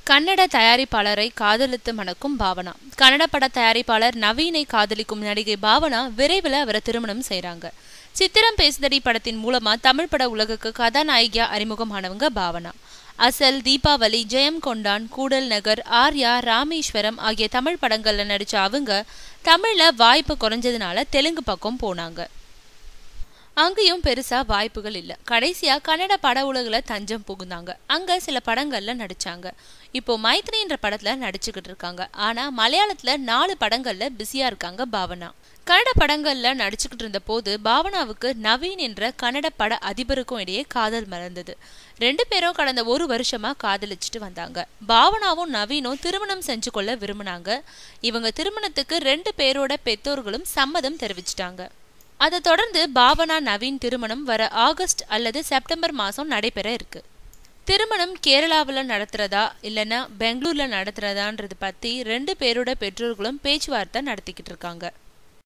கன்னட தயாரிப்பாளரை காதலித்து மணக்கும் பாவனா. கன்னட பட தயாரிப்பாளர் நவீனை காதலிக்கும் நடிகை பாவனா விரைவில் அவரை திருமணம் செய்றாங்க. சித்திரம் பேசுதடி படத்தின் மூலமா தமிழ் பட உலகுக்கு கதாநாயகியா அறிமுகமானவங்க பாவனா. அசல், தீபாவளி, ஜெயம் கொண்டான், கூடல் நகர், ஆர்யா, ராமேஸ்வரம் ஆகிய தமிழ் படங்கள்ல நடிச்ச அவங்க தமிழ்ல வாய்ப்பு குறைஞ்சதுனால தெலுங்கு பக்கம் போனாங்க. அங்கேயும் பெருசா வாய்ப்புகள் இல்ல. கடைசியா கன்னட பட உலகுல தஞ்சம் புகுந்தாங்க. அங்க சில படங்கள்ல நடிச்சாங்க. இப்போ மைத்ரின்ற படத்துல நடிச்சுக்கிட்டு இருக்காங்க. ஆனா மலையாளத்துல 4 படங்கள்ல பிஸியா இருக்காங்க பாவனா. கன்னட படங்கள்ல நடிச்சுக்கிட்டு இருந்த போது பாவனாவுக்கு நவீன் என்ற கன்னட பட அதிபருக்கும் இடையே காதல் மலர்ந்தது. 2 பேரும் கடந்த 1 வருஷமா காதலிச்சுட்டு வந்தாங்க. பாவனாவும் நவீனும் திருமணம் செஞ்சு கொள்ள விரும்பினாங்க. இவங்க திருமணத்துக்கு 2 பேரோட பெற்றோர்களும் சம்மதம் தெரிவிச்சிட்டாங்க. அதை தொடர்ந்து பாவனா நவீன் திருமணம் வர ஆகஸ்ட் அல்லது செப்டம்பர் மாசம் நடைபெற இருக்கு. திருமணம் கேரளாவில் நடத்துறதா இல்லைன்னா பெங்களூர்ல நடத்துறதான்றது பத்தி 2 பேரோட பெற்றோர்களும் பேச்சுவார்த்தை நடத்திக்கிட்டு இருக்காங்க.